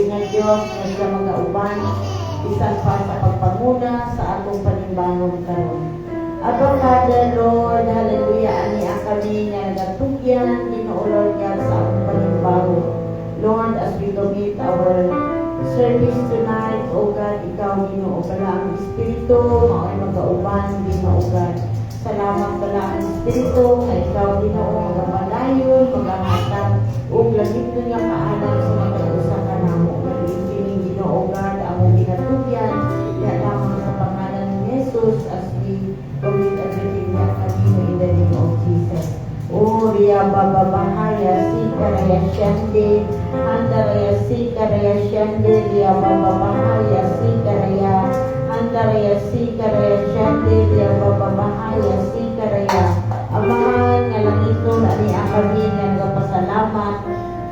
nga Diyos nga sa mga uban, bisan pa sa pagpanguna sa atong panimbangon karon. Abba Father, Lord, hallelujah, ani kami nga nagatugyan, Ginoo Lord God, sa atong panimbangon. Lord, as we commit our service tonight, O God, ikaw, Ginoo, pala ang Espiritu, mao'y magauban, Ginoo God. Salamat pala ang Espiritu, na ikaw, Ginoo, magapalayon, magahatag, o langit ko nga kaalam sa mga usa ka namo. Nag-iipining, Ginoo God, ang ginatugyan, kaya lamang sa pangalan ni Jesus, as we commit everything that kami in the name of Jesus. O Ria Bababahaya, Sikaraya Shande, Handaraya Sikaraya Shande, Ria Bababahaya, Sikaraya, Handaraya Sikaraya Shande, Ria Bababahaya, Sikaraya. Amahan nga langiton, ani kami nga nagpasalamat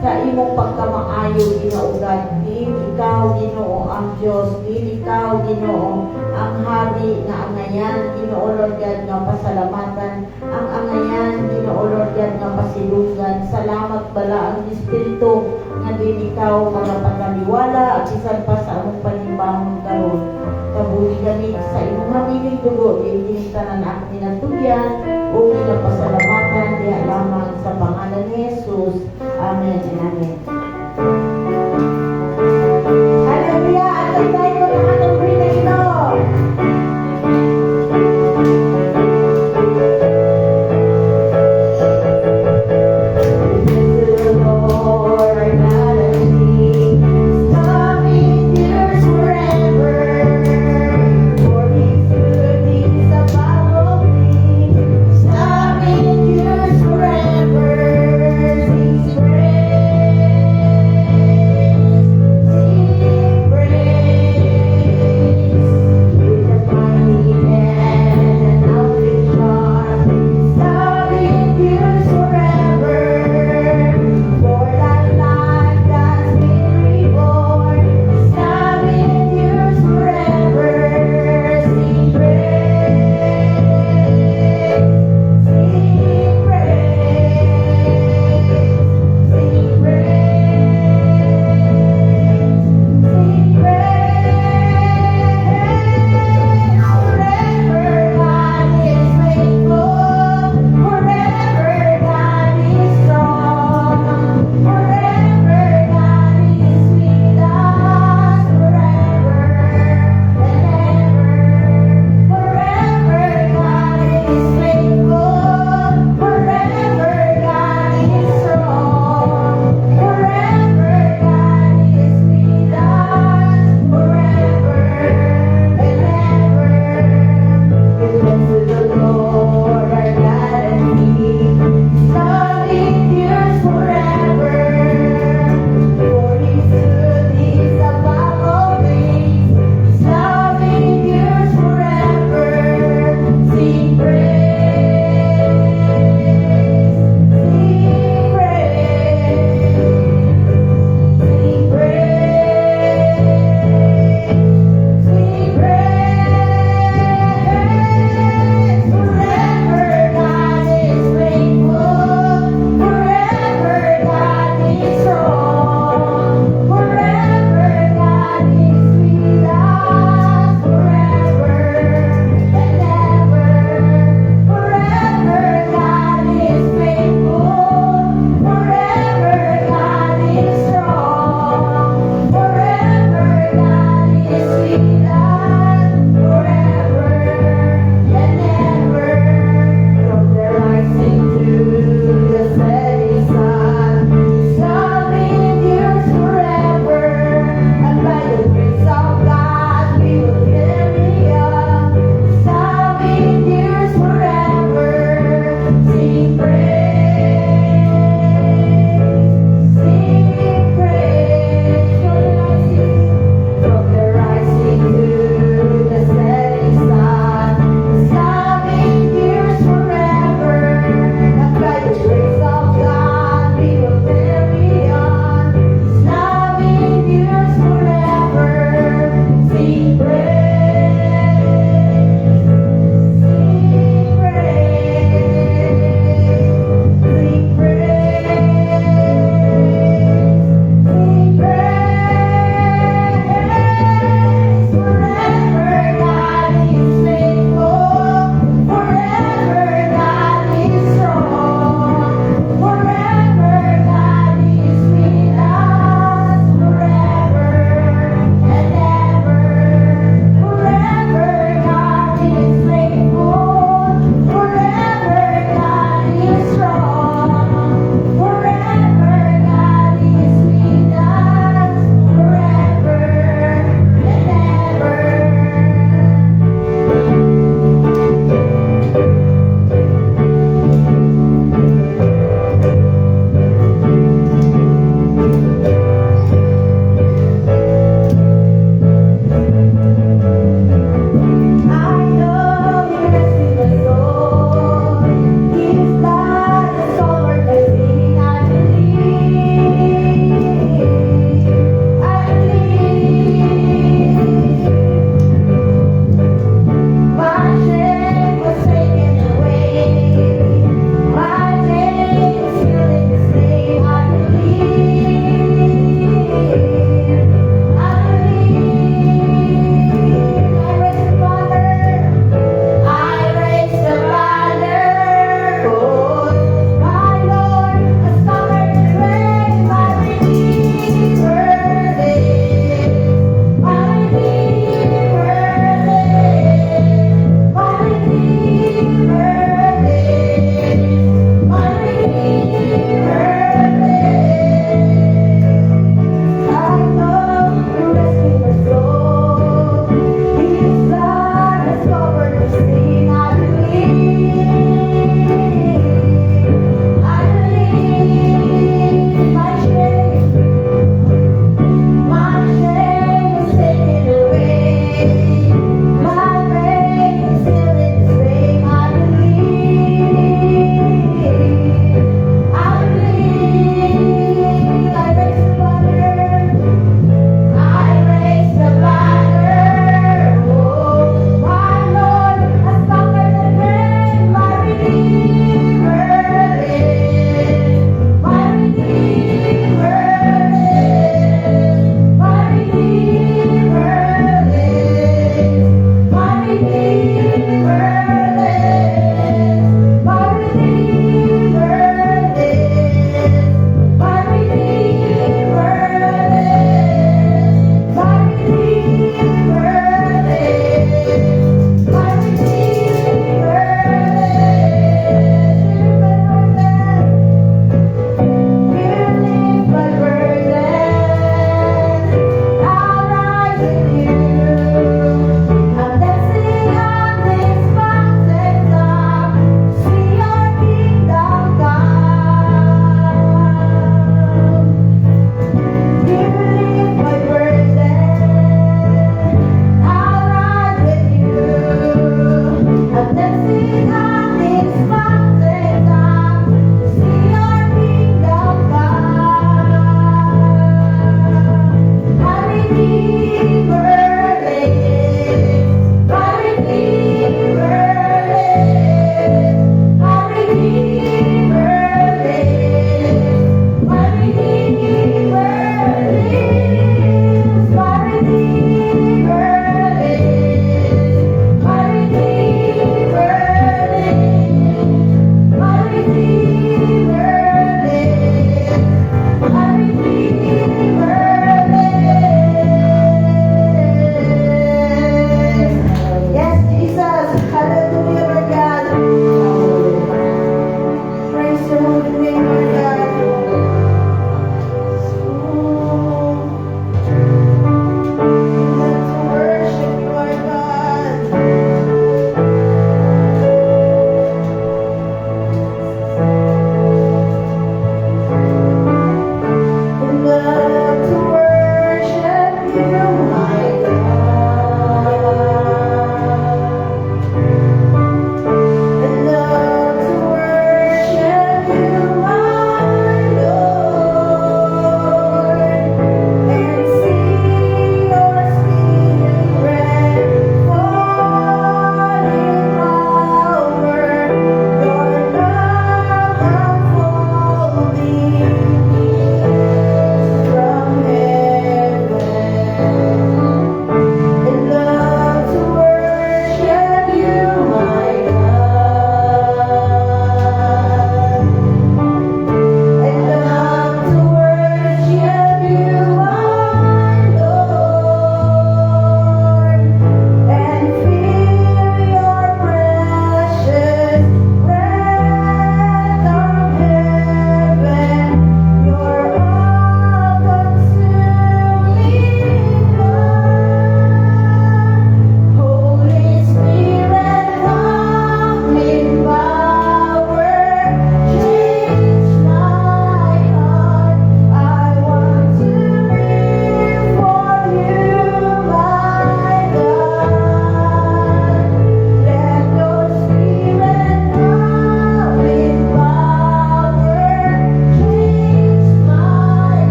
sa imong pagkamaayo, Ginoo God. Ikaw, Ginoo, ang Diyos. Ikaw, Ginoo, ang hari nga angayan, Ginoo Lord God, nga pasalamatan. Ang angayan, Ginoo Lord God, nga pasilungan. Salamat bala ang Espiritu nga din ikaw magpataliwala at isan pa sa among panimbangon karon. Kabuli kami sa imong hamiling dugo, di tanan ako ninatugyan o ginapasalamatan diha lamang sa pangalan ni Jesus. Amen and amen. Hallelujah! At tayo ko ng atong brina ito. Forever, His praise.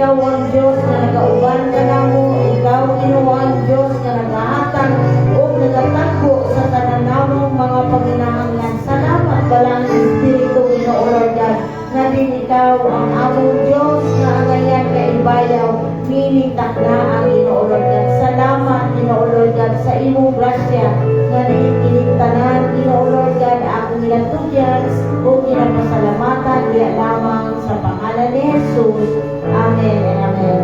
ikaw ang Diyos na nagauban ka na mo, ikaw Ginoo ang Diyos na nagahatag o nagatakbo sa tananamong mga panginahanglan. Salamat balang Espiritu Ginoo Lord God, na din ikaw ang among Diyos na angayan kaibayaw, meaning takna ang Ginoo Lord God. Salamat Ginoo Lord God sa imong grasya nga nakikinig-tanan Ginoo Lord God, akong ginatugyan o ginapasalamatan diya lamang sa pangalan ni Jesus. Amen and amen.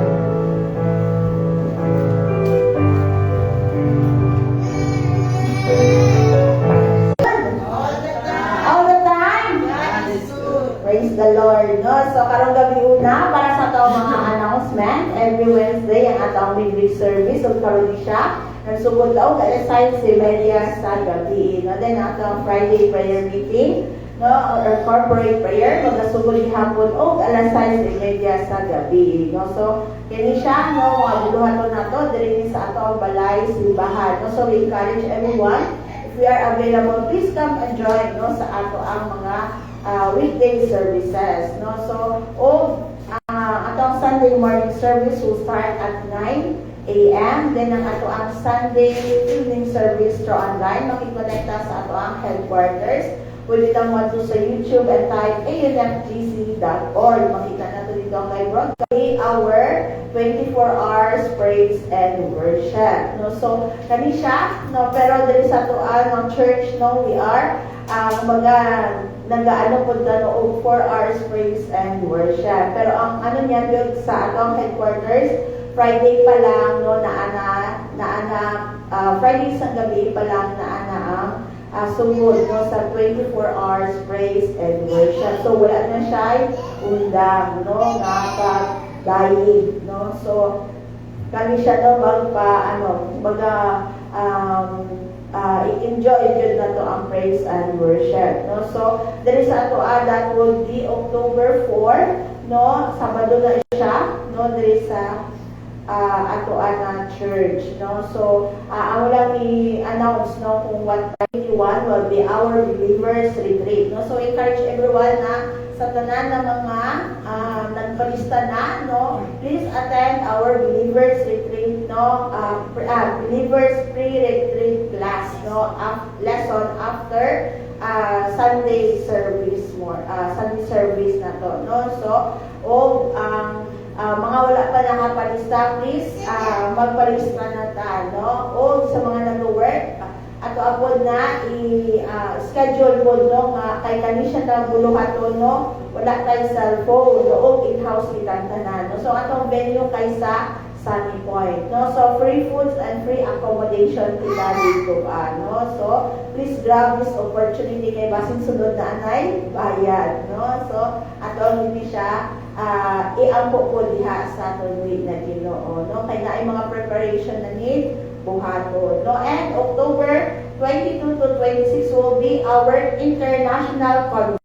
All the time? Praise the Lord. No? So, karong gabi una, para sa atong mga announcement, every Wednesday, ang atong midweek service, o karon siya, nagsugod daw, kaya sa media sa gabi. No? Then, atong Friday prayer meeting, no, or corporate prayer, magasugod hapon o alas 6:30 sa gabi. No? So, kini siya, no, mga buluhaton na to, diri sa atong balay, simbahan. No? So, we encourage everyone, if we are available, please come and join no, sa ato ang mga weekday services. No? So, atong Sunday morning service will start at 9 a.m. Then, ang ato ang Sunday evening service through online, makikonekta sa ato ang headquarters. Pwede lang mo sa YouTube and type aunfgc.org. Makita na ito dito ang live broadcast. Our 24 hours praise and worship. No? So, kani siya, no? Pero dali sa tuan ng church, no, we are nag-ano po na no, 4 hours praise and worship. Pero ang ano niya yun sa atong headquarters, Friday pa lang, no, Friday sa gabi pa lang ang sumod no, sa 24 hours praise and worship. So, wala na siya undang, no, nakapag-daig, no. So, kami siya no, i-enjoy yun na to ang praise and worship, no. So, dali sa ato that will be October 4, no, Sabado na siya, no, dali sa ato na church, no. So, ang lang i-announce no kung what 21 will be our believers retreat, no. So, encourage everyone na sa tanan na mga nagpalista na, no, please attend our believers retreat, no, believers pre-retreat class, no, lesson after Sunday service Sunday service na to, no. So, mga wala pa nakapalista, please magpalista na ta, no. O sa mga nag-work, ato apod na i-schedule mo no kay kani siya ta buluhaton no, wala tay cellphone no, in-house itantanan no. So atong venue kay sa Sunny Point, no. So free foods and free accommodation kita dito no. So please grab this opportunity kay basin sunod na anay bayad, no. So atong hindi siya iampo po diha sa atong week na Ginoo, no. Kay naay mga preparation na need buhaton, no. And October 22 to 26 will be our international conference.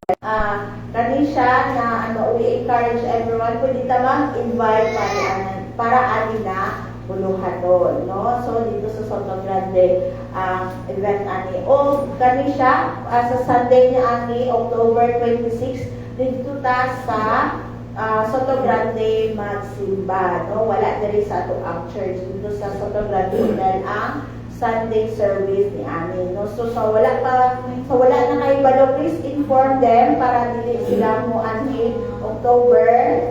Kani siya na we encourage everyone pwede tamang invite para ani na buluhaton, no. So dito sa Soto Grande event ani kani siya sa Sunday niya ani October 26 dito ta sa Soto Grande magsimba, no. Wala diri sa ato ang church dito sa Soto Grande dahil ang Sunday service ni ani, no. So wala na kay balo, please inform them para dili sila mo ani October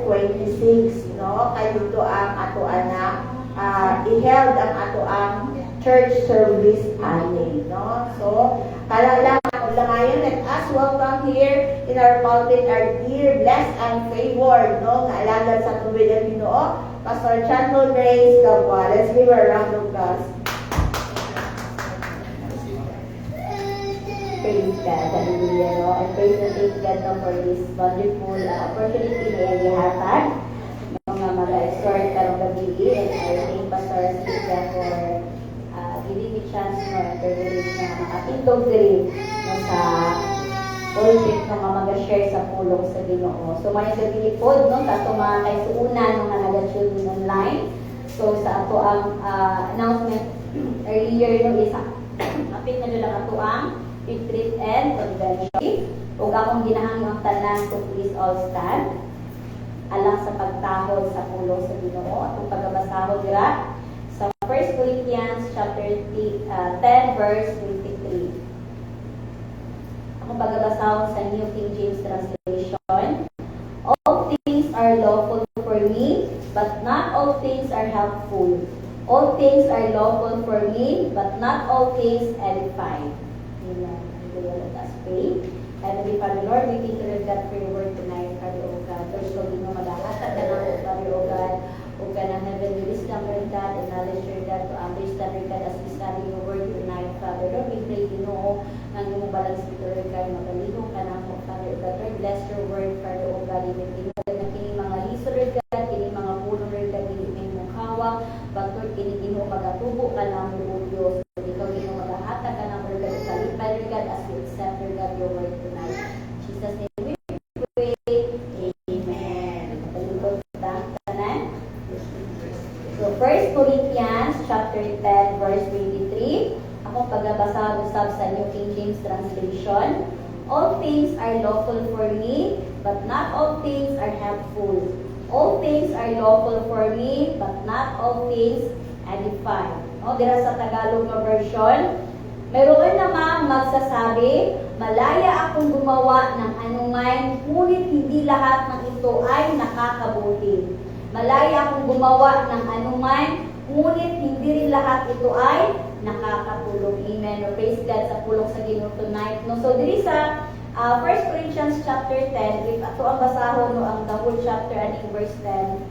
26, no. Kay dito ang ato ana i-held ang ato ang church service ani, no. So kala langayon, let us welcome here in our pulpit our dear, blessed and favored, no, nga alagad sa tubig at Ginoo, Pastor Chantal Grace Gabwa. Let's give her a round of applause. Praise God, hallelujah, no? And praise and thank God no, for this wonderful opportunity na ihatag mga mag-exhort karong gabi, and I thank Pastor Cynthia for giving me chance no, and privilege na makatindog din no, sa pulpit na mag-share sa pulong sa Ginoo. So may gabi po no, kato mga kaisuunan mga nag-tune online. So sa ato ang announcement earlier no, isa apit na lang ato ang retreat and convention. Ug akong ginahanglang tanan, so please all stand. alang sa pagtahod sa pulong sa Ginoo. Atong pagbabasahon dira sa 1 Corinthians chapter 10 verse 23. Akong pagbabasahon sa New King James Translation. All things are lawful for me, but not all things are helpful. All things are lawful for me, but not all things edify. Amen. Let us pray. Heavenly Father, Lord, we thank you, Lord God, for your word tonight, Father, O God. There's no being no madakatan ka na, Father, O God. O God, ang heavenly wisdom, Lord God, and knowledge, Lord God, to understand, Lord God, as we study your word tonight, Father. Lord, we pray, Ginoo, ng iyong balang Spirit, Lord God, magalihong ka na mo, Father, O God. Lord, bless your word, Father, O God, even Ginoo, na kini mga liso, Lord God, kini mga puno, Lord God, kini mong hawak, but Lord, kini Ginoo, magatubo ka na mo, O Diyos. Ikaw, Ginoo, magahata ka na mo, Lord God, kalipay, Lord God, as we accept, Lord God, your word tonight. In Jesus' name we pray. Amen. Palibot kita, tanan. So, 1 Corinthians chapter 10, verse 23. Akong pagbabasa usab sa New King James Translation. All things are lawful for me, but not all things are helpful. All things are lawful for me, but not all things edify. No, dira sa Tagalog na version, mayroon namang magsasabi, malaya akong gumawa ng anuman, ngunit hindi lahat ng ito ay nakakabuti. Malaya akong gumawa ng anuman, ngunit hindi rin lahat ito ay nakakatulong. Amen. Praise God sa pulong sa Ginoo tonight. No, so diri sa 1 Corinthians chapter 10, if ato ang basahon no ang the whole chapter aning verse 10.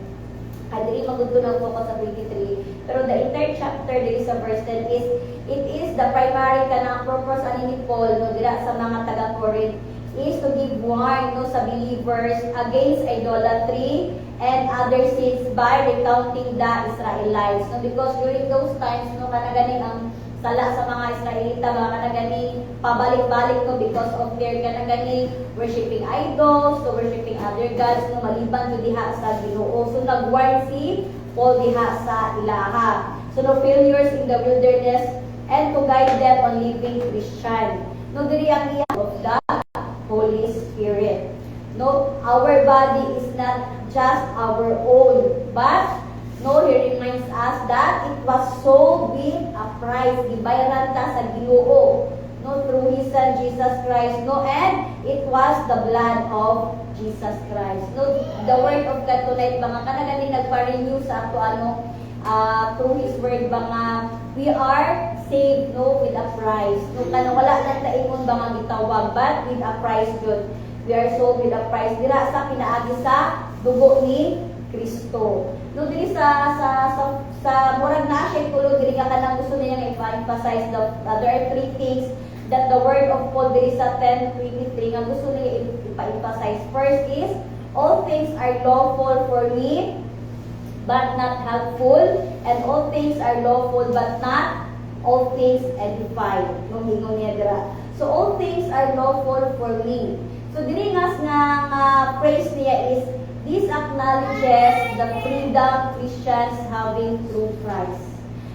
Diri magudto na ko sa 23. Pero the entire chapter diri sa verse 10 is it is the primary kanang purpose ani ni Paul no dira sa mga taga-Corinth is to give warning no sa believers against idolatry and other sins by recounting the Israelites. No, because during those times no kana ganing ang sala sa mga Israelita mga kana ganing pabalik-balik no because of their kana ganing worshiping idols, so worshiping other gods no maliban jud diha sa Ginoo. So nag-warn si Paul diha sa ilaha. So no failures in the wilderness and to guide them on living Christian. No diri ang iya of the Holy Spirit. No, our body is not just our own, but no, he reminds us that it was sold with a price. Gibayaran ta sa Ginoo. No, through His Son, Jesus Christ. No, and it was the blood of Jesus Christ. No, the Word of God tonight, mga kanagaling nagpa-renew sa ato through His Word, mga we are saved, no, with a price. No, kanang wala lang taingon mga gitawag, but with a price good. We are sold with a price. Dira sa pinaagi sa dugo ni Kristo. No, diri sa murag na siya tulo diri ka kanang gusto niya nga i-emphasize there are three things that the word of Paul diri sa 10:23 nga gusto niya i-emphasize. First is all things are lawful for me but not helpful, and all things are lawful but not all things edify. No, hingon niya dira. So all things are lawful for me. So diri nga phrase niya is this acknowledges the freedom Christians having through Christ.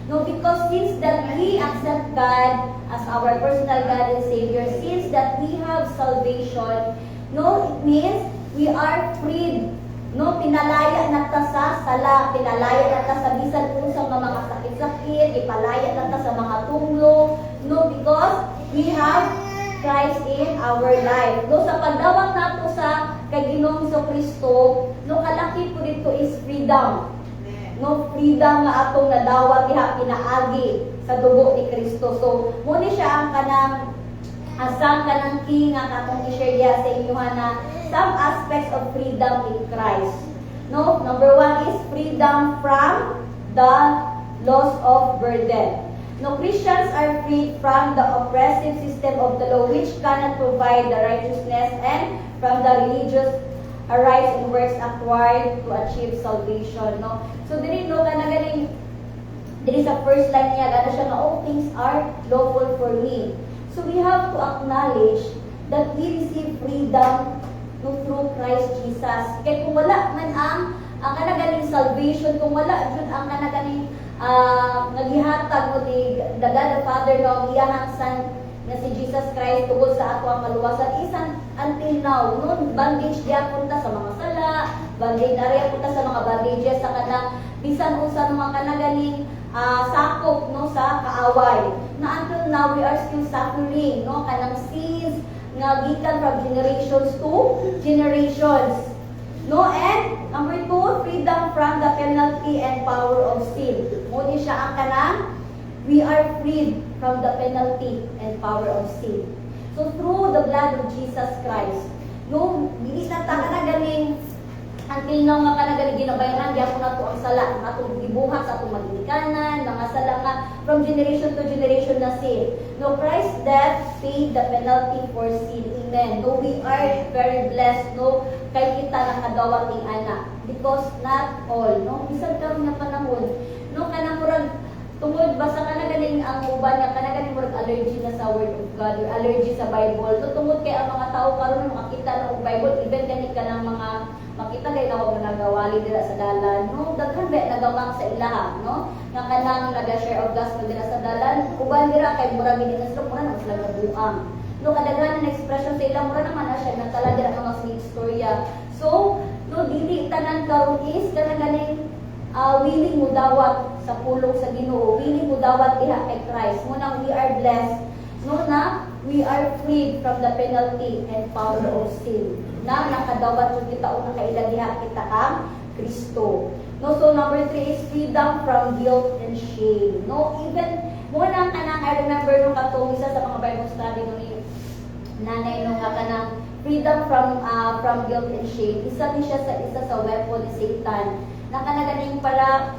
No, because since that we accept God as our personal God and Savior, since that we have salvation, no, it means we are freed. No, pinalaya na ta sa sala, pinalaya na ta sa bisan unsang mga sakit-sakit, ipalaya na ta sa mga tunglo. No, because we have Christ in our life. No, sa pagdawat nato sa kaginoong sa Kristo, no kalaki po dito is freedom. No, freedom nga atong nadawat diha pinaagi sa dugo ni Kristo. So, mo ni siya ang kanang asang kanang king nga atong i-share diha sa inyo na some aspects of freedom in Christ. No, number 1 is freedom from the loss of burden. No, Christians are freed from the oppressive system of the law which cannot provide the righteousness and from the religious rites and works acquired to achieve salvation. No, so diri no kana ganing diri sa first line niya gana siya nga all things are lawful for me. So we have to acknowledge that we receive freedom no, through Christ Jesus. Kaya kung wala man ang kanaganing salvation, kung wala jud ang kanaganing naghihatag mo di the God the Father no ang iyang son na si Jesus Christ tungod sa ato ang kaluwasan isan until now no bondage diya punta sa mga sala bandage area puta sa mga bandages sa kanang bisan unsa mga kanaganing sakop no sa kaaway na until now we are still suffering no kanang sins nga gikan from generations to generations. No, and number 2, freedom from the penalty and power of sin. Muna siya ang kanang, we are freed from the penalty and power of sin. So through the blood of Jesus Christ, no, hindi na taka na galing until now nga kanagaling ginabayaran, di ako na to ang sala, na itong gibuhat sa itong maginikanan, mga sala nga from generation to generation na sin. No, Christ's death paid the penalty for sin. Amen. No, we are very blessed, no, kay kita nakadawat ng anak. Because not all, no, bisan karon nga panahon, no, kanang murag tungod basta kanagaling ang uban nga kanagaling murag allergy na sa word of God or allergy sa Bible. No, tungod kay ang mga tao karon makita na og Bible, even gani ka ng mga makita kay nawa nga nagawali dira sa dalan, no, daghan ba nagamang sa ilaha, no, nga kanang naga-share of gospel dira sa dalan, uban dira kay murag gini na mura na sila kabuang. No, kadaghanan na expression sa ilang mura naman na siya nagtala dira nga mga istorya. So, no, dili tanan karon is kanagaling willing mo dawat sa pulong sa Ginoo, willing mo dawat diha kay Christ. Munang we are blessed, no, na we are freed from the penalty and power of sin. Na nakadawat yung kita o nakailagiha kita kang Kristo. No, so number 3 is freedom from guilt and shame. No, even muna kanang I remember nung katong isa sa mga Bible study nung nanay nung kanang freedom from guilt and shame. Isa din siya sa weapon ni Satan na kanaganing para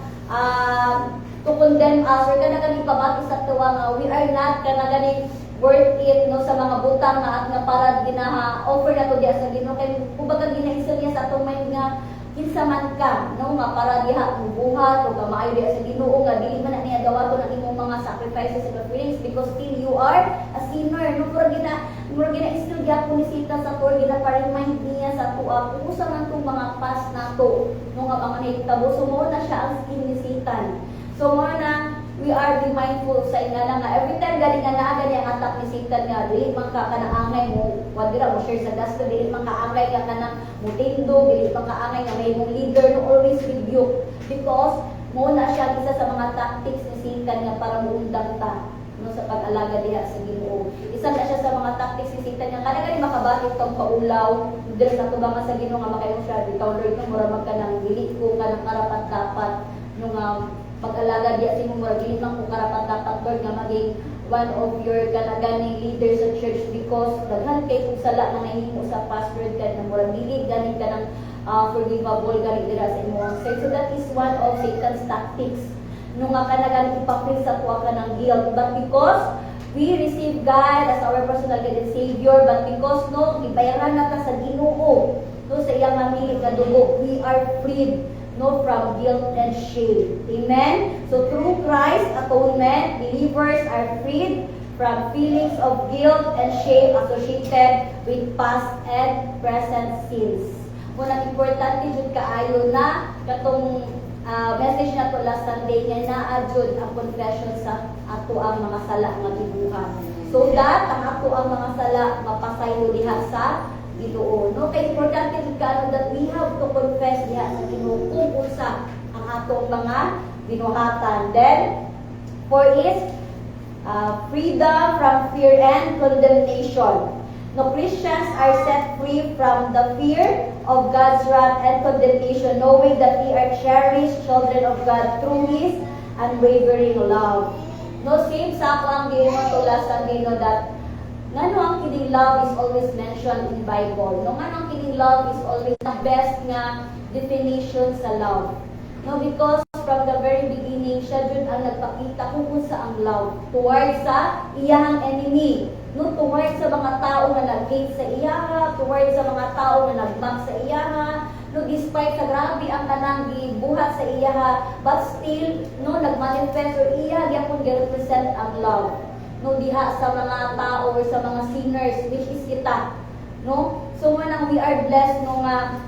to condemn us or kanaganing pabati sa tuwa nga we are not kanaganing worth it no sa mga butang nga at nga para ginaha offer na to diya sa Ginoo kay kumbaga ginaisal niya sa atong mind nga kinsa man ka no nga para diha buhat o gamay diya sa Ginoo nga dili man na niya dawaton ang imong mga sacrifices and offerings because still you are a sinner no mura gina-instill gyapon ni Satan sa tor gina-remind niya sa tuwa kung usa man tong mga past nato no nga mga nahitabo so mo na siya ang skin ni Satan so mo na we are be mindful sa ingala nga every time galing nga naa gani ang attack ni Satan nga dili man ka kanaangay mo wadira mo share sa gospel dili man kaangay ka kanang mutindo dili man kaangay nga may mong leader no always rebuke because mo na siya isa sa mga tactics ni Satan nga para muundang ta no sa pag-alaga diha sa Ginoo isa na siya sa mga tactics ni Satan nga kada gani makabatik tong paulaw diri sa tubangan sa Ginoo nga makayo siya bitaw Lord no mura man ka nang dili ko kanang karapat dapat no nga pag-alaga diya sa imong mura dili man ko karapat dapat Lord nga maging one of your kanaganing leaders sa church because daghan kay kung sala na nahimo sa pastor ka na mura dili gani ka ng forgivable gani dira sa imong side so that is one of Satan's tactics no nga kanaganing ipapil sa tuwa ka ng guilt but because we receive God as our personal God and Savior but because no ibayaran na ka sa Ginoo no sa iyang mamili nga dugo we are freed no from guilt and shame. Amen? So through Christ's atonement, believers are freed from feelings of guilt and shame associated with past and present sins. Muna importante jud kaayo na katong message na to last Sunday nga naa jud ang confession sa ato ang mga sala nga gibuhat. So that ang ato ang mga sala mapasaylo diha sa Ginoo. No, kay importante jud kaano that we have to confess diha sa Ginoo kung unsa ang atong mga binuhatan. Then, for is freedom from fear and condemnation. No, Christians are set free from the fear of God's wrath and condemnation, knowing that we are cherished children of God through His unwavering love. No, same sa akong din mo to last Sunday no that ngano ang kining love is always mentioned in Bible. No, ngano ang kining love is always the best nga definition sa love. No, because from the very beginning, siya jud ang nagpakita kung unsa ang love towards sa iyang enemy. No, towards sa mga tao nga nag-hate sa iyaha, towards sa mga tao nga nagmag sa iyaha, no, despite sa grabe ang kanang gibuhat sa iyaha, but still, no, nagmanifest or iya gyapon gi-represent ang love. No, diha sa mga tao or sa mga sinners which is kita, no, so manang we are blessed no nga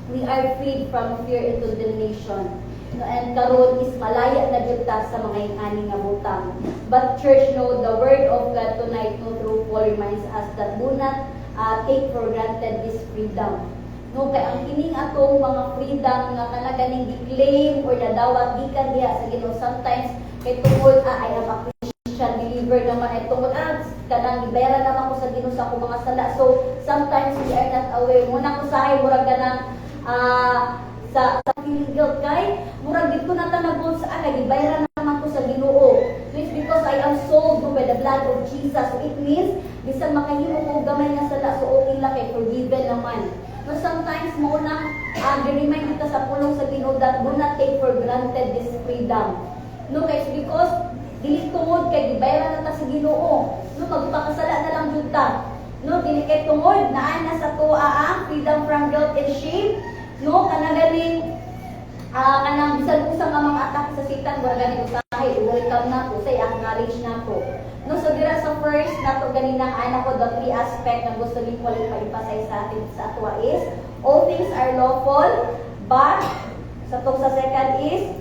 we are freed from fear and condemnation, no, and karon is malaya na jud ta sa mga ingani nga butang. But church, no, the word of God tonight no through Paul reminds us that do not take for granted this freedom. No, kay ang kining atong mga freedom nga kanaganing di-claim or nadawat gikan diha sa Ginoo sometimes kay tungod ay ang Christian believer naman ay tungod kanang gibayaran naman ko sa Ginoo sa akong mga sala. So sometimes we are not aware. Muna ko sa murag kanang sa feeling guilt kay murag dito na tanagol sa gibayaran naman ko sa Ginoo. It's because I am sold by the blood of Jesus. So it means bisan makahimo ko gamay nga sala so okay lang kay forgiven naman. No, sometimes mo nang remind kita sa pulong sa Ginoo that do not take for granted this freedom. No, guys, because dili tungod kay gibayaran na ta sa Ginoo. No, magpakasala na lang jud ta. No, dili kay tungod naa na sa tuwa ang freedom from guilt and shame. No, kanagaling kanang bisan usa nga mga atake sa Satan wala gani usahay welcome na ko say acknowledge na ko. No, so dira sa first nato ganinang ana ko the three aspect na gusto ni Paul ipa-emphasize sa atin sa atwa is all things are lawful but sa second is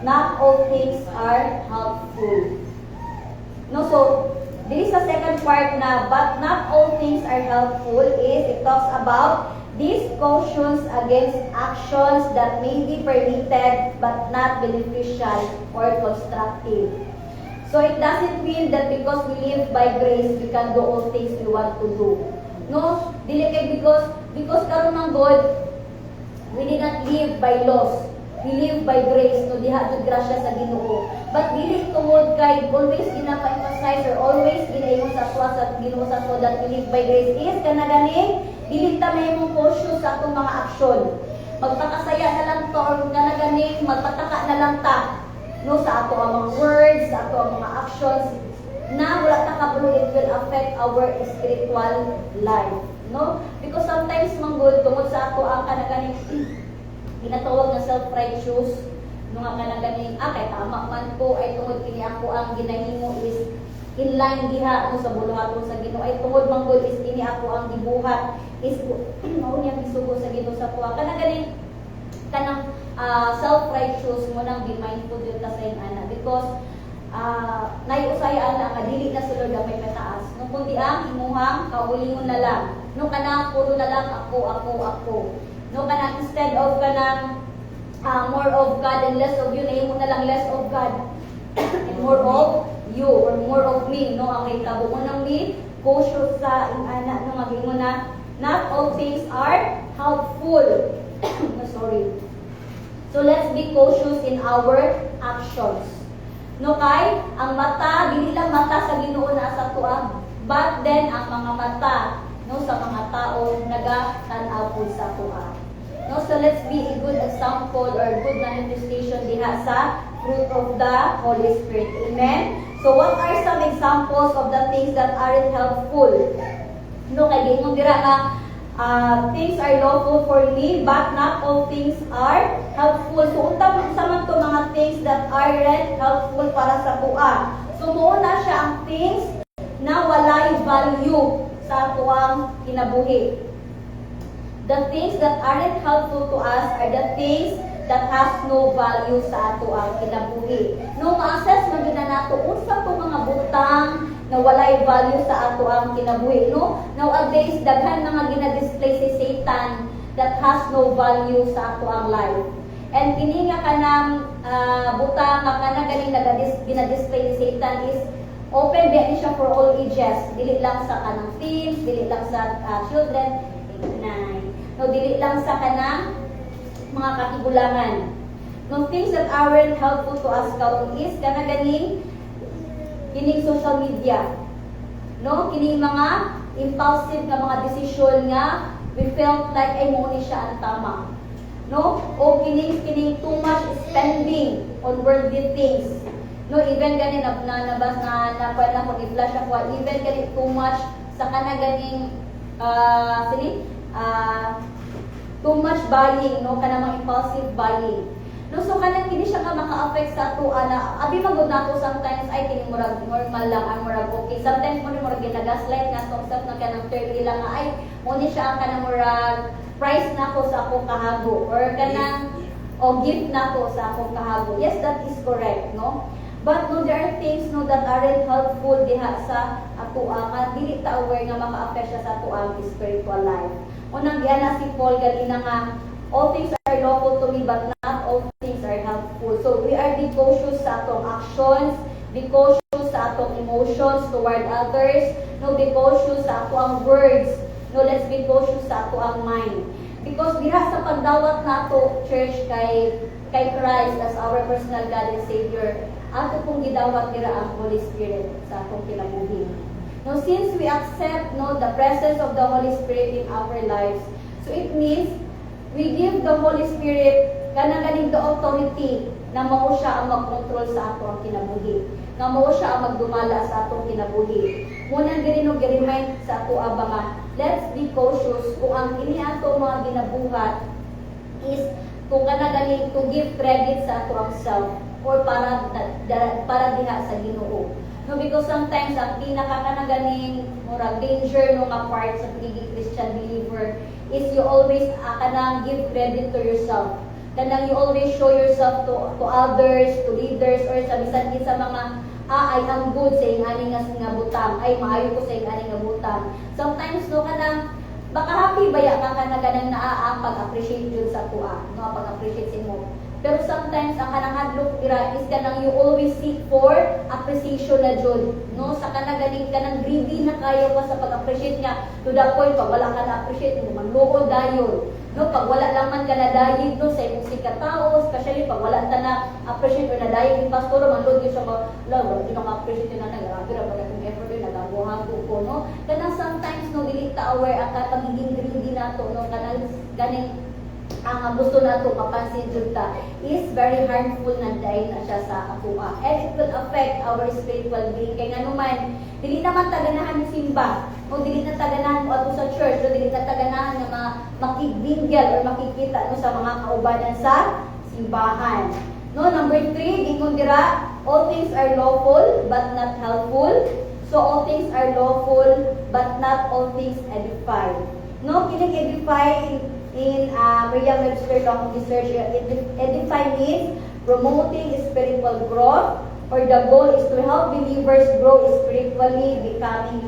not all things are helpful. No, so diri sa second part na but not all things are helpful is it talks about these cautions against actions that may be permitted but not beneficial or constructive. So it doesn't mean that because we live by grace, we can do all things we want to do. No, dili kay because karon ng God, we did not live by laws. We live by grace, no diha jud grasya sa Ginoo. But dili tungod kay always ginapa-emphasize or always ginaingon sa tuwa sa Ginoo sa tuwa that we live by grace is kanaganing dili ta mahimong cautious sa atong mga aksyon. Magpakasaya na lang to or kanaganing magpataka na lang ta no sa ato ang mga words, sa ato ang mga actions na wala ta kabalo it will affect our spiritual life, no? Because sometimes manggod tungod sa ato ang kanaganing ginatawag na self-righteous no nga kanaganing kay tama man ko ay tungod kini ako ang ginahimo is in line diha no sa buluhaton sa Ginoo ay tungod manggod is kini ako ang gibuhat is mao niya gisugo sa Ginoo sa tuwa kanaganing kanang self-righteous mo nang be mindful dito sa iyong anak because naiusay ana nga dili na sulod ang may mataas no kundi ang imuhang kaulingon na lang no kanang puro na lang ako no kanang instead of kanang more of God and less of you nahimo na lang less of God and more of you or more of me no ang hitabo mo nang be cautious sa iyong anak no magingon na not all things are helpful. No, sorry. So let's be cautious in our actions. No kay ang mata dili lang mata sa Ginoo na sa tuwa, but then ang mga mata no sa mga tao naga-tan-aw pud sa tuwa. No, so let's be a good example or good manifestation diha sa fruit of the Holy Spirit. Amen. So what are some examples of the things that aren't helpful? No kay gingon dira nga things are lawful for me, but not all things are helpful. So, unta man to mga things that aren't helpful para sa tuwa. So, muna siya ang things na walay value sa tuwang kinabuhi. The things that aren't helpful to us are the things that has no value sa ato ang kinabuhi. No, ma-assess man na nato unsa to mga butang na walay value sa ato ang kinabuhi, no? Nowadays, daghan mga gina-display si Satan that has no value sa ato ang life. And kini nga kanang butang nga kana ganing gina-display ni Satan is open ba siya for all ages. Dili lang sa kanang teens, dili lang sa children, no, dili lang sa kanang mga katigulangan. No, things that aren't helpful to us karon is kana ganing kining social media. No, kining mga impulsive nga mga desisyon nga we felt like ay mo ni siya ang tama. No, o kining too much spending on worldly things. No, even ganin nabas na pala ko i-flash ako even ganin too much sa kana ganing too much buying, no, kana mga impulsive buying. No, so kanang kini siya nga maka-affect sa ato ana. Abi magud nato sometimes ay kini murag normal lang ang murag okay. Sometimes mo ni murag ginagaslight na concept na kanang third lang nga ay mo ni siya ang kanang murag price nako sa akong kahago or kanang o gift nako sa akong kahago. Yes, that is correct, no? But no, there are things no that aren't helpful diha sa ato nga dili ta aware nga maka-affect siya sa ato ang spiritual life. Unang giana si Paul ganina nga, all things are lawful to me, but not all things are helpful. So we are be cautious sa atong actions, be cautious sa atong emotions toward others, no, be cautious sa atong words, no, let's be cautious sa atong mind. Because diha sa pagdawat nato church kay Christ as our personal God and Savior, ato pong gidawat dira ang Holy Spirit sa atong kinabuhi. Now, since we accept the presence of the Holy Spirit in our lives, so it means we give the Holy Spirit ganing the authority na mao siya ang mag-control sa ato ang kinabuhi, na mao siya ang magdumala sa atong kinabuhi. Muna gininog remind sa ato nga, let's be cautious kung ang kini ato mga ginabuhat is kung ganing to give credit sa ato ang self or para diha sa Ginoo. No, because sometimes ang pinakakanaganing murag danger no nga part sa pagiging Christian believer is you always kanang give credit to yourself. Kanang you always show yourself to others, to leaders, or sa bisan sa mga ay ang good sa ingani nga butang, ay maayo ko sa ingani nga butang. Sometimes no kanang baka happy baya ka kanang naa pag-appreciate yun sa tuwa, no, pag-appreciate sa mo. Pero sometimes ang kanang hadlok dira is kanang you always seek for appreciation na jud, no, sa kanang ganing kanang greedy na kayo pa sa pag-appreciate nga to the point pag wala ka na appreciate mo manluod dayon, no, pag wala lang man ka na dayig no sa imong sikat tao, especially pag wala ta na appreciate or na dayig ni pastor manluod gyud sa law di na appreciate na grabe ra ba kung effort yun nagabuhan ko no, kanang sometimes no dili ta aware ang pagiging greedy nato no kanang ganing ang gusto nato mapansin jud ta is very harmful na dahil na siya sa atoa, and it will affect our spiritual being. Kaya nga naman dili naman taganahan yung simba o dili na taganahan mo ato sa church o dili na taganahan nga makibinggel or makikita no sa mga kaubanan sa simbahan. No, number 3, ingon dira, all things are lawful but not helpful. So all things are lawful but not all things edify. No, kining edify in Merriam-Webster Long Research, edify means promoting spiritual growth, or the goal is to help believers grow spiritually, becoming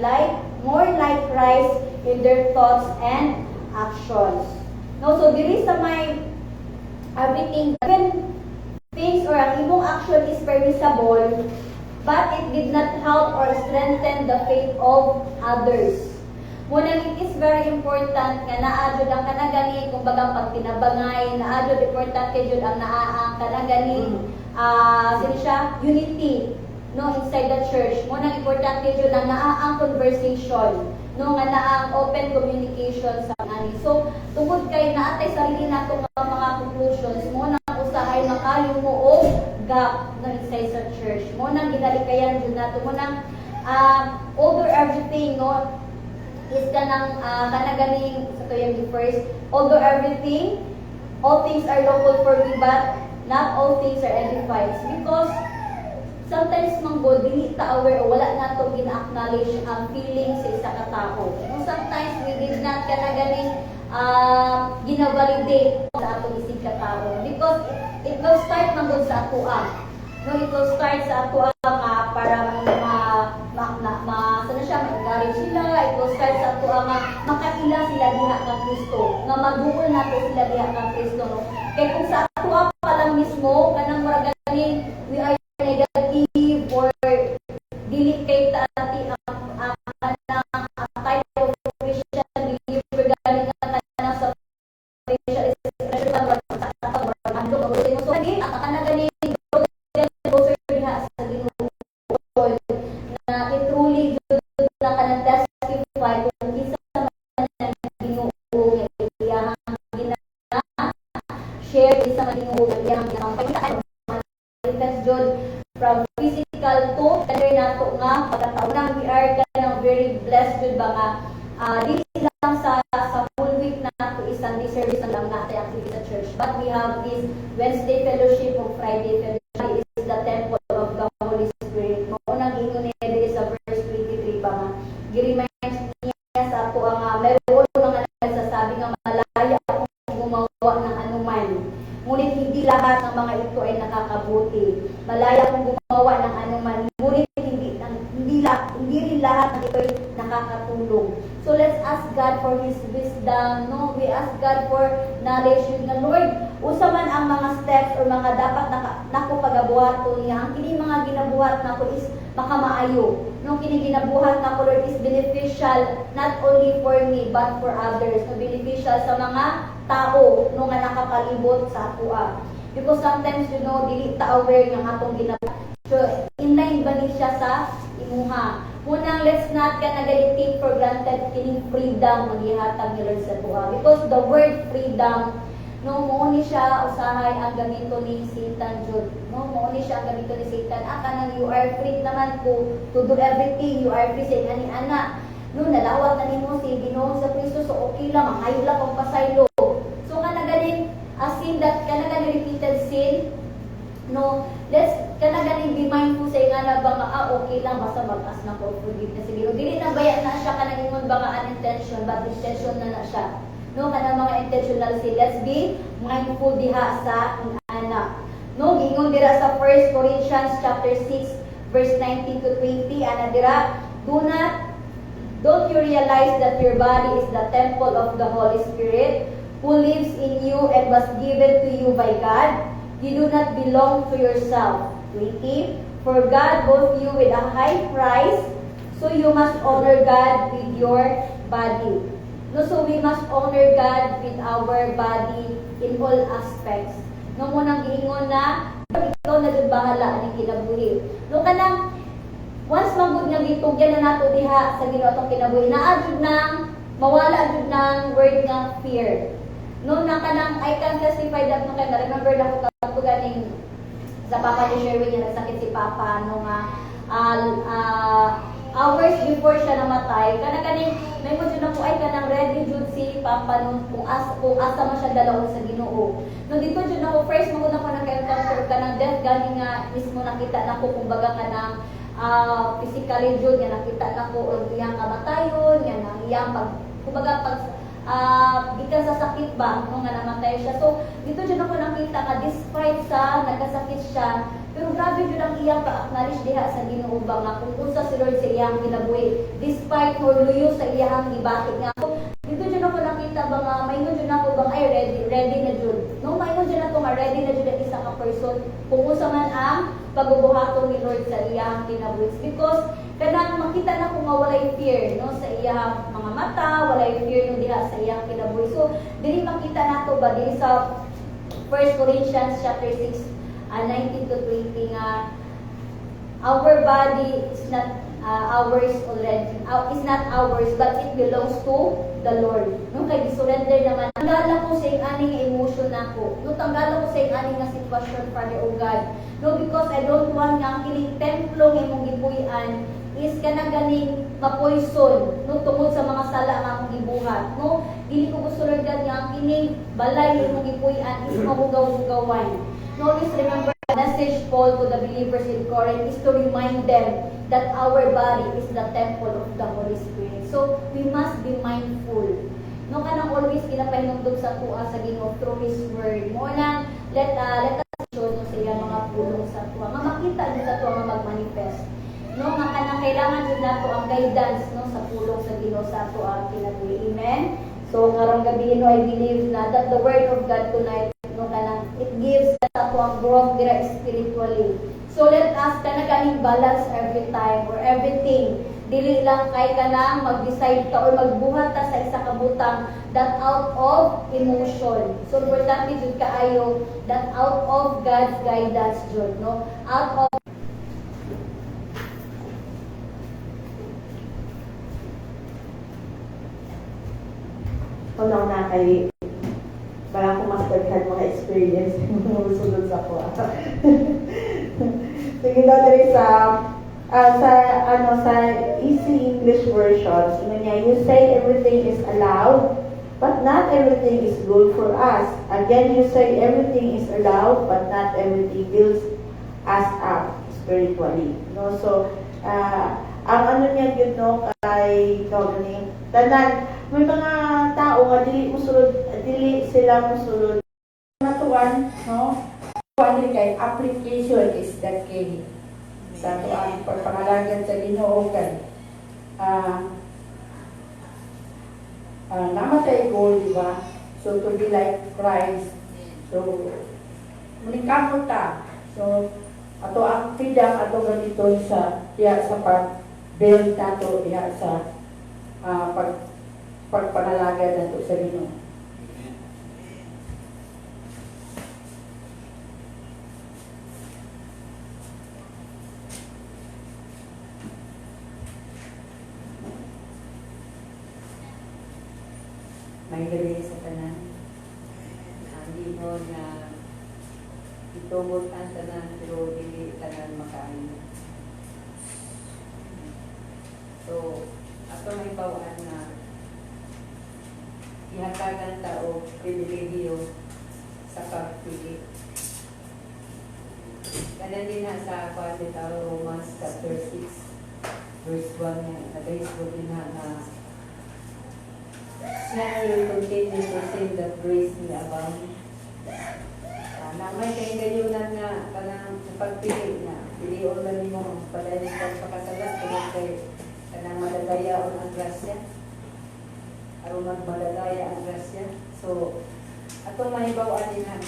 more like Christ in their thoughts and actions. No, so diri sa may everything, when things or ang imong action is permissible, but it did not help or strengthen the faith of others. Muna, it is very important nga naadyo ang kanagani, kung bagang pagtinabangay, naadyo importante jud ang naaang kanagani, unity, no, inside the church. Muna, importante jud ang naaang conversation, no, nga naang open communication sa ani. So, tungod kay naatay sarili nato nga mga conclusions, muna usahay makayo mo og gap no inside sa church. Muna ginalikayan jud nato, muna over everything, no, is kanang kanaganing sa tuyang first, although everything, all things are lawful for me, but not all things are edified. Because sometimes manggod dili ta aware o wala nato gina-acknowledge ang feelings sa isa ka tao. Sometimes we did not kanaganing gina-validate sa atong isig ka tao, because it will start manggod sa atoa. No, it will start sa atoa nga para sana siya mag-encourage sila. It will start sa atoa nga makakila sila diha kang Kristo, nga maduol nato sila diha kang Kristo, no. Kay kung sa atoa pa lang mismo kanang murag ganin we are negative or dili kay tati ang type of Christian believer galing nga kanang sa facial expression sa so hindi kanang ganin na it truly na kanang testify kung isa man ang Ginoo iyang share isa man Ginoo iyang manifest jud from physical to kanya nato nga pagkataon we are kanang very blessed jud ba nga dili lang sa full week nato isang day service na lang natin activity sa church, but we have this Wednesday fellowship o Friday fellowship is the temple of the Holy Spirit. Mao nang ingon niya diri sa verse 23 ba nga gi-remind niya sa ato ang mayroon mga nagsasabi nga malaya akong gumawa ng anuman, ngunit hindi lahat ng mga ito ay nakakabuti. Malaya akong gumawa ng anuman, ngunit hindi rin lahat ng ito ay nakakatulong. So let's ask God God for His wisdom, no? We ask God for knowledge. Yun nga, Lord, usa man ang mga steps or mga dapat nako pagabuhaton niya. Ang kini mga ginabuhat nako is makamaayo. No, kini ginabuhat nako, Lord, is beneficial not only for me but for others. No, beneficial sa mga tao no nga nakapalibot sa atua. Because sometimes, you know, dili ta aware ng atong ginabuhat. So, inline ba ni siya sa imuha? Unang, let's not take for granted kining freedom ang ihatag ni Lord sa tuwa. Because the word freedom, no, muuni siya usahay ang gamito ni Satan, Jude. No, muuni siya ang gamito ni Satan. Kanang you are free naman to do everything. You are free sa ani ana. No, nalawat na nimo si Ginoo sa Kristo, so okay lang, maayo lang pang pasaylo. So kanagaling sin that kanagaling repeated sin, no, let's kanagaling be mindful sa ingana ba nga okay lang basta mag-as na ko forgiveness sa Ginoo. Dili na bayan na siya kanang ingon ba nga unintention but intention na siya. No, kanang mga intentional sin. Let's be mindful diha sa ana. No, gingon dira sa 1 Corinthians chapter 6 verse 19 to 20 ana dira, don't you realize that your body is the temple of the Holy Spirit who lives in you and was given to you by God? You do not belong to yourself. 20. For God bought you with a high price, so you must honor God with your body. No, so we must honor God with our body in all aspects. No, munang giingon na ikaw na jud bahala ani kinabuhi. No, kanang once magud nga gitugyan na nato diha sa Ginoo atong kinabuhi, naa jud nang mawala jud nang word nga fear. No, na kanang I can testify that no kay remember na ko kadto ganing sa papa ni Sherwin nga nagsakit si papa no nga hours before siya namatay, kanang may mo jud ako ay kanang ready jud si papa no kung asa man siya dalawon sa Ginoo. No, dito jud ako first mo na ko naka-encounter kanang death gani nga mismo nakita nako kumbaga kanang physically jud nga nakita nako og iyang kamatayon nga nang iyang kumbaga pag gikan sa sakit ba no nga namatay siya. So dito jud ako nakita nga despite sa nagkasakit siya, pero grabe jud ang iyang pa-acknowledge diha sa Ginoo ba nga kung unsa si Lord sa iyang kinabuhi despite or luyo sa iyang gibatik nga. So, dito jud ako nakita ba nga may jud ako bang ay ready na jud. No, may jud ako nga ready na jud ang isa ka person kung unsa man ang pagbubuhaton ni Lord sa iyang kinabuhi. Because kanang makita na ko nga walay fear no sa iyang mga mata, walay fear no diha sa iyang kinabuhi. So dili makita nato ba diri sa 1 Corinthians chapter 6 19 to 20 nga our body is not ours already. Is not ours but it belongs to the Lord. No, kay gisurrender naman. Tanggala ko sa aning emotion nako. No, tanggala ko sa aning nga sitwasyon Father o God. No, because I don't want nga ang kining templo nga imong gipuy-an is kanang ganing mapoison no tungod sa mga sala nga akong gibuhat. No, dili ko gusto Lord God nga ang kining balay imong gipuy-an is mahugaw-hugawan. No, please remember the message Paul to the believers in Corinth is to remind them that our body is the temple of the Holy Spirit. So, we must be mindful. No, kanang always ginapahinungdog sa tuwa sa Ginoo through His Word. Mo na, let us show no, sa iyang mga pulong sa tuwa. Nga makita din sa tuwa nga mag-manifest. No, nga kanang kailangan din nato ang guidance no, sa pulong sa Ginoo sa tuwa kinabuhi. Amen? So, karong gabi no, I believe na that the Word of God tonight no, kanang it gives sa tuwa growth dira spiritually. So let us kanang balance every time or everything. Dili lang kay kanang mag-decide ta or magbuhat ta sa isa ka butang that out of emotion. So importante jud kaayo that out of God's guidance jud no. Out of Kunaw na kay para ko mastercard mga experience mga sulod sa ko. Sige na diri sa easy English version. Ino niya, you say everything is allowed, but not everything is good for us. Again, you say everything is allowed, but not everything builds us up spiritually. No, so ang ano niya yun no kay Dominic, tanan may mga tao nga dili sila musulod natuan no kuan kay application is the key sa tuan pagpangalagan sa Ginoo kan namatay goal, di ba? So, to be like Christ. So, muling kamot ta. So, ato ang pidang ato ganito sa diya sa pag-build nato diya sa pagpanalagad nato sa Ginoo. May gabi sa tanan. Ang ginoo na itubot ang tanan pero dili tanan makain. So, ato may bawaan na ihatagan tao pribilehiyo sa pagpili. Kanan din na sa Romans chapter 6 verse 1 na nag-base ko din na siya will continue to sing that grace may abound. Na may kayunan nga kanang pagpili na pilion na nimo padayon sa pagkasala tungod kay kanang madadayaon ang grasya. Aron magmadadaya ang grasya. So atong mahibawaan din na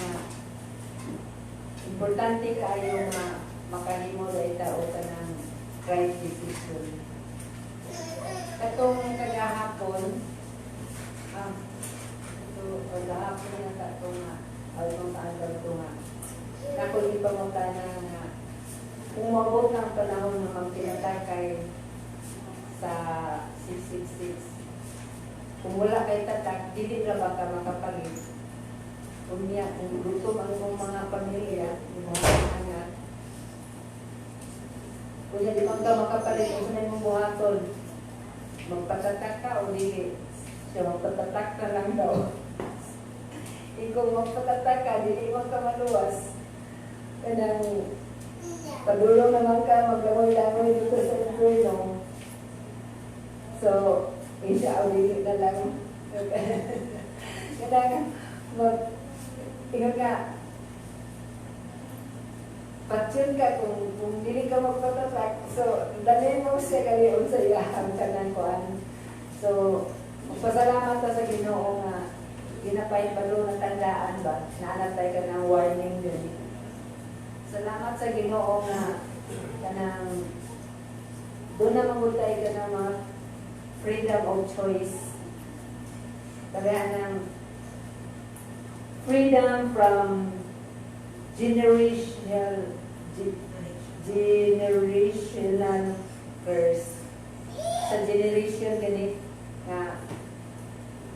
importante kaayo nga makanimo dahil tao kanang right decision. Katong kagahapon ito gahapon na ito nga altong kaandal ito nga nakulit pa mo nga kung mabot ng panahon na magpinatakay sa 666 kung wala kay tatak dili na ba ka makapalit kung gutom ang mga pamilya yung mga anak kung hindi man ka makapalit kung saan mong buhaton magpatatak ka o dili siya magpatatak ka lang daw. Ikaw magpatatak ka, dili mo ka maluwas. Kanang padulong naman ka, maglamoy-lamoy dito sa inferno. So, siya awili na lang. Kanang tingnan ka, patyon ka kung dili ka magpatatak. So, dali mo siya kaliyon sa iyahang kanang kuan. So, magpasalamat ta sa Ginoo nga ginapay palo ng tandaan ba naanatay ka ng warning din. Salamat sa Ginoo nga kanang doon na magultay ka ng mga freedom of choice. Kaya ng freedom from generational curse. Sa generation ganit nga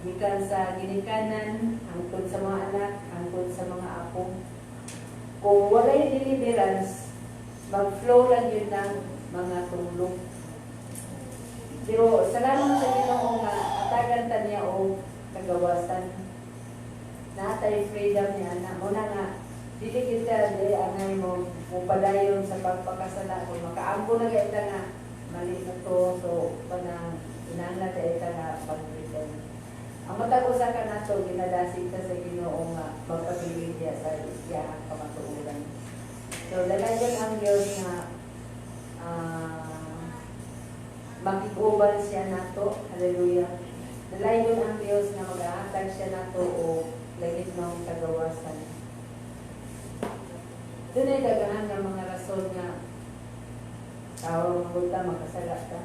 gikan sa ginikanan hangtod sa mga anak, hangtod sa mga apo. Kung walay deliverance, mag-flow lang yun ng mga tulong. Pero salamat sa Ginoo nga atagan ta niya o kagawasan. Natay freedom niya na muna nga dili kita di anay mo padayon sa pagpakasala kung makaampo na kita nga mali na to so panang inangla kita nga pag-pretend. Ang matagusa ka na ito, ginadasig ka sa Ginoo nga magpapili niya sa iyahang kamatuulan. So, dalayan ang Diyos na makikuban siya na ito. Hallelujah. Dalayan ang Diyos na mag-aantag siya na ito o lagit ng kagawasan. Doon ay dagahan ng mga rason nga tao magulta, makasala ka.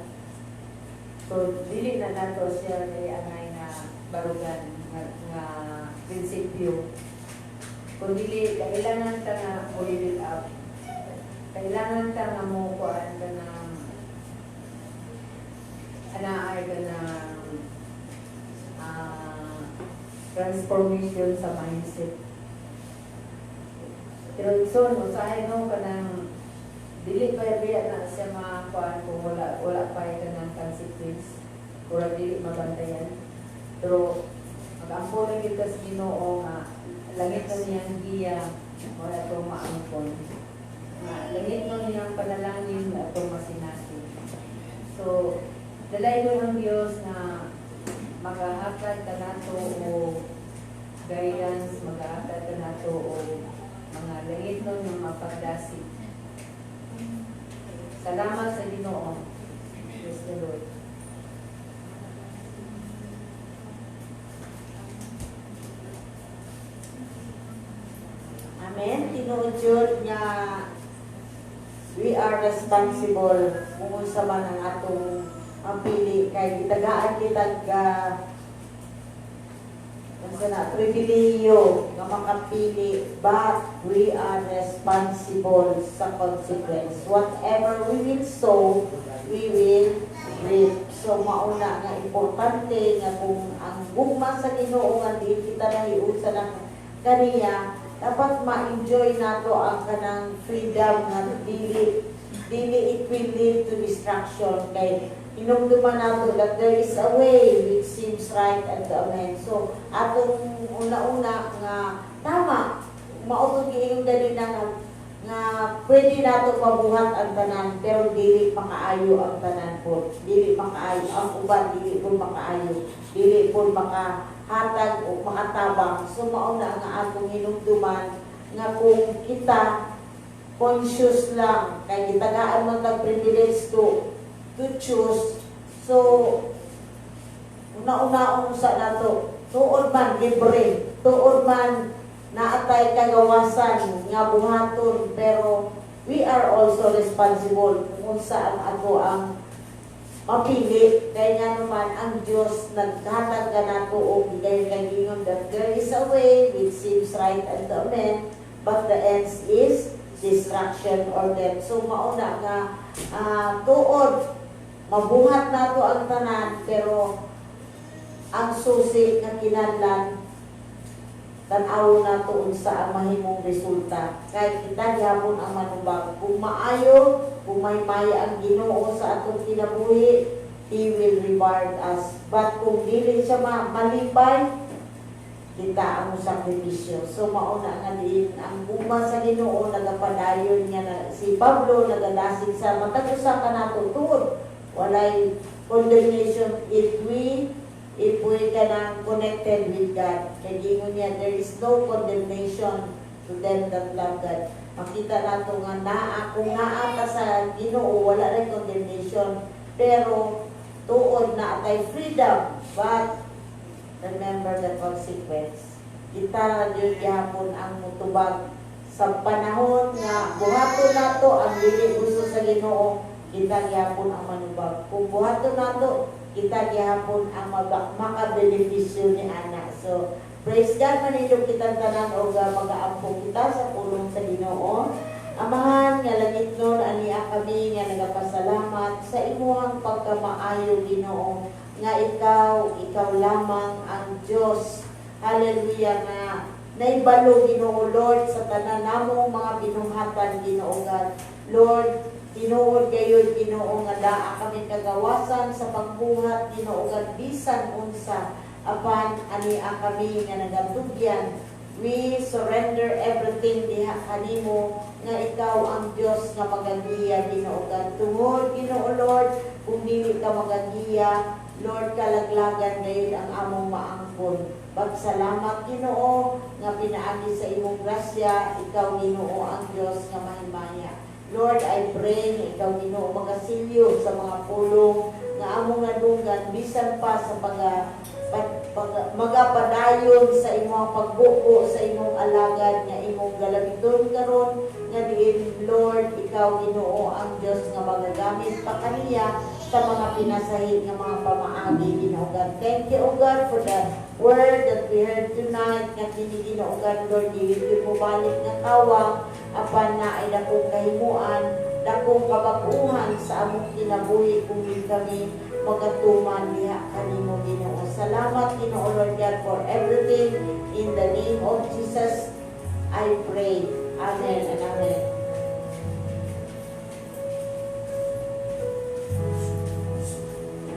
So, dili na nato siya kay anay na barugan nga prinsipyo. Kung dili, kailangan ta nga build up. Kailangan ta nga mo kuan ka na anaay ka na transformation sa mindset. Pero so, usahay no ka ng dili pa biya na siya makuan kung wala pa ka ng consequence o dili mabantayan. Pero mag-ampo lang yung kas Ginoo nga langit na niyang giya wala itong maangkon. Langit na niyang panalangin na itong masinasin. So, dalay ko ng Diyos na maghahatag ka nato o guidance, maghahatag ka nato o mga langit nun ng mapagdasig. Salamat sa Ginoo. Praise the Lord. tinuod yun nga we are responsible kung sa man ang atong mapili kay gitagaan kita ga na pribilehiyo nga makapili, but we are responsible sa consequence. Whatever we will sow, we will reap. So mauna nga importante nga kung ang gugma sa Ginoo nga di kita nahiusa ng kaniya, dapat ma-enjoy nato ang kanang freedom nga dili it will lead to destruction. Kay inumduman nato that there is a way which seems right unto a man. So atong una-una nga tama mautog giingong dali na nga pwede nato mabuhat ang tanan pero dili makaayo ang tanan po. Dili makaayo ang uban, dili po makaayo, dili po makahatag o makatabang. So mauna nga atong hinumduman nga kung kita conscious lang kay gitagaan man tag privilege to choose. So una-una sa nato tuod man libre, tuod man naatay kagawasan nga buhaton, pero we are also responsible kung saan ato ang mapili. Kaya nga naman ang Diyos naghatag ka nato o bigay kagingon that there is a way which seems right unto a man, but the ends is destruction or death. So mauna nga tuod mabuhat nato ang tanan, pero ang susi nga kinahanglan tan-aw nato unsa ang mahimong resulta. Kay kita gyapon ang manubag. Kung maayo, kung may ang Ginoo sa atong kinabuhi, He will reward us. But kung dili siya malipay, kita ang sakripisyo. So mauna nga diin ang guma sa Ginoo nagapadayon nga na si Pablo nagalasig sa matag usa ka nato tuod walay condemnation if we ka nang connected with God. Kaya gingon niya, there is no condemnation to them that love God. Makita nato nga kung naa ka sa Ginoo, wala rin condemnation. Pero tuod na atay freedom, but remember the consequence. Kita na yun yapon ang mutubag sa panahon nga buhaton nato ang dili gusto sa Ginoo, kita gyapon ang manubag. Kung buhaton nato, kita gyapon ang makabenepisyo ni ana. So praise God, manindog kitang tanan o mag-aampo kita sa pulong sa Ginoo. Amahan nga langit nun, aniya kami nga nagapasalamat sa imuhang pagkamaayo Ginoo, nga ikaw lamang ang Diyos. Hallelujah, nga naibalo Ginoo Lord sa tanan namong mga binuhatan Ginoo God. Lord, tinuod kayo Ginoo nga daa kami kagawasan sa pagbuhat Ginoo God bisan unsa apan ania kami nga nagatugyan. We surrender everything diha kanimo nga ikaw ang Dios nga magagiya Ginoo God. Tungod Ginoo Lord, kung dili ka magagiya Lord, kalaglagan ngayon ang among maangkon. Pagsalamat Ginoo nga pinaagi sa imong grasya, ikaw Ginoo ang Dios nga mahimaya. Lord, I pray nga ikaw Ginoo magasilyo sa mga pulong nga among nadunggan bisan pa sa magapadayon sa imong pagbuko sa imong alagad nga imong galamiton karon nga diin Lord, ikaw Ginoo ang Dios nga magagamit pa kaniya sa mga pinasahid nga mga pamaagi Ginoo God. Thank you, O God, for the word that we heard tonight nga kini Ginoo God, Lord, dili mo balik nga kawang apan na ay dakong kahimuan, dakong kabaguhan sa among kinabuhi kung kami magatuman diha kanimo Ginoo. Salamat Ginoo Lord God for everything. In the name of Jesus I pray. Amen and amen.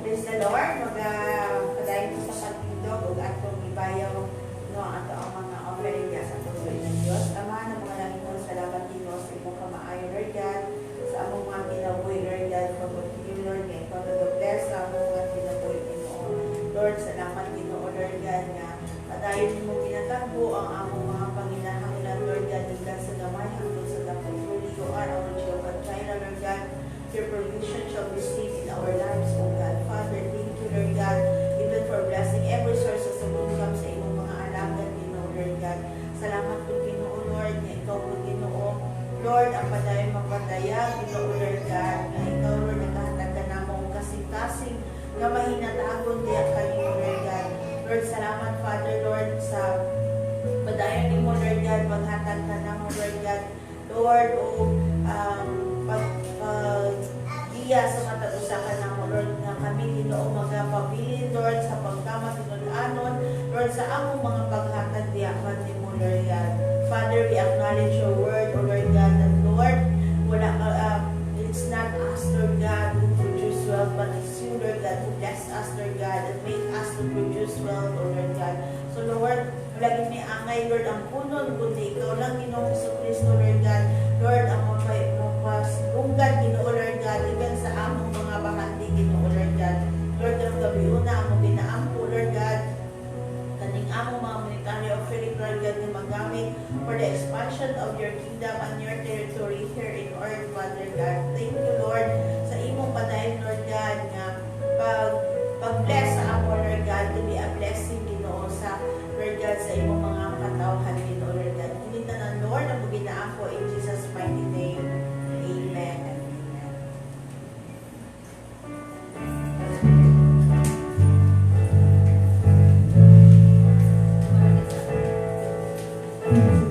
Praise the Lord. Magpadayon po sa pagtindog ug atong ibayaw no ato ang mga offering sa pusoy ng Dios. Ama na mga langit salamat Ginoo sa imong kamaayo Lord God sa among mga kinabuhi Lord God for continue Lord nga ikaw nag-bless sa among mga kinabuhi Ginoo. Lord, salamat Ginoo Lord God nga padayon mo ginatagbo ang among mga panginahanglan Lord God hanggang sa gamay hangtod sa dako bayag, Ginoo Lord God, nga ikaw Lord naghahatag ka na mo kasing-kasing nga mahinatagon diya kanimo Lord God. Lord, salamat Father Lord sa padayon ni mo Lord God, maghatag ka na mo Lord God. Lord, pag-iya sa matag-usa ka na mo Lord, nga kami Ginoo magapabilin Lord sa pagkama tinud-anon Lord sa among mga paghatag diya kanimo Lord God. Father, we acknowledge your word, O Lord God, that Lord, it's not us, Lord God, who produce wealth, but it's you, Lord God, who bless us, Lord God, and make us to produce wealth, O Lord God. So Lord, wala gid ni angay, Lord, ang punon, kundi ikaw lang, Ginoong Jesucristo, Lord God. Lord, ang mapasunggan, Ginoo, Lord God, even sa among mga bahandi, Ginoo, Lord God. Lord, ang gabi una, among ginaampo, Lord God, kaning among mga monetary offering, Lord God, na magamit for the expansion of your kingdom and your territory here in earth, Father God. Thank you, Lord, sa imong padayon, Lord God, nga pag-bless sa amo, Lord God, to be a blessing, Ginoo, sa Lord God, sa imong mga katawhan, Ginoo, Lord God. Hindi na ng Lord, ang maginaan ko in Jesus' mighty name. Amen and amen.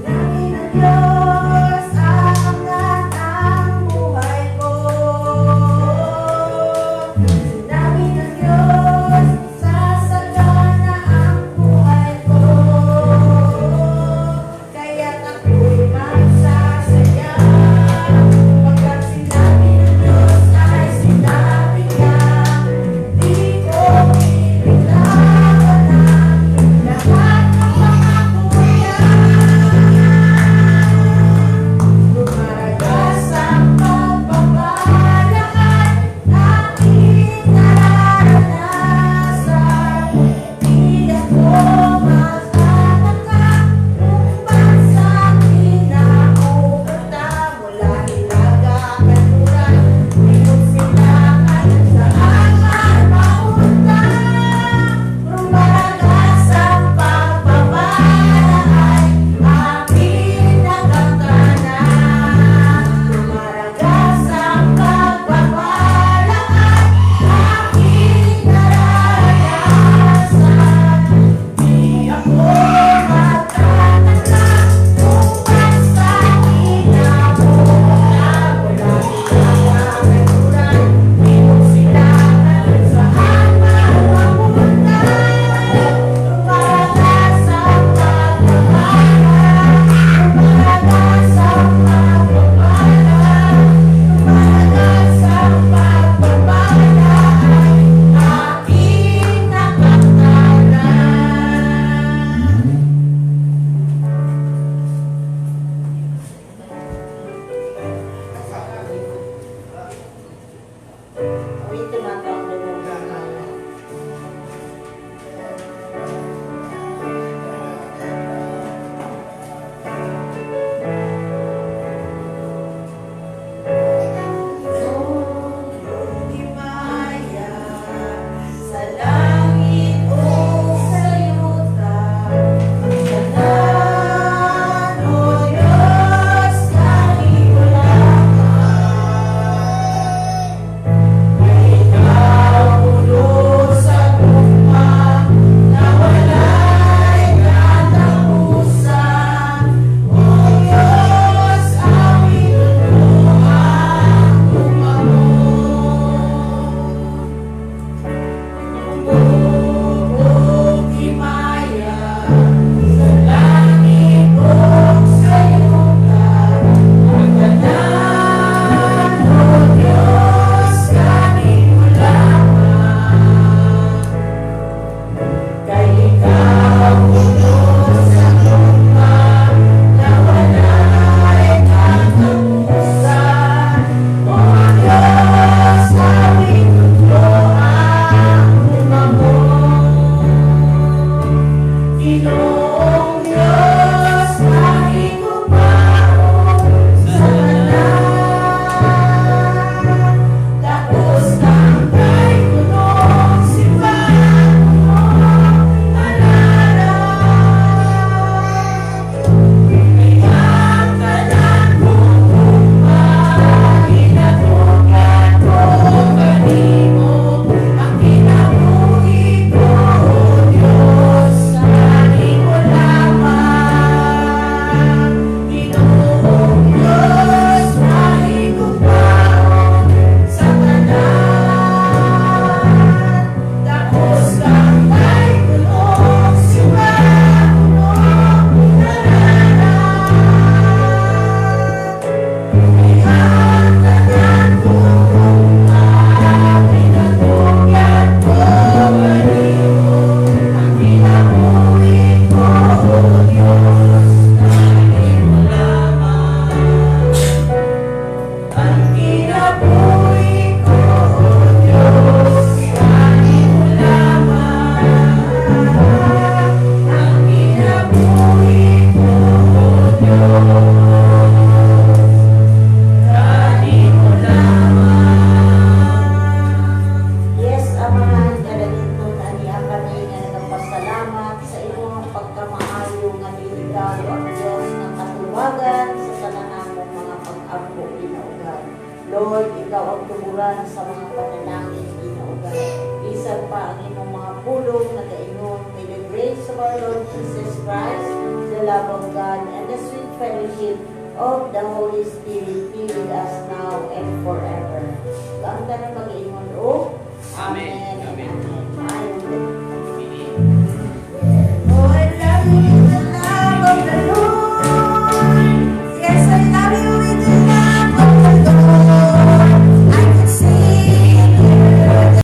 Dami ng Diyos, angat ang buhay Lord, ikaw ang tumuran sa mga panalangin, Ginoo God. Bisan pa ang imong mga pulong nagainom. May the grace of our Lord Jesus Christ, the love of God, and the sweet fellowship of the Holy Spirit be with us now and forever. Ang tanong mag-iingon, Amen.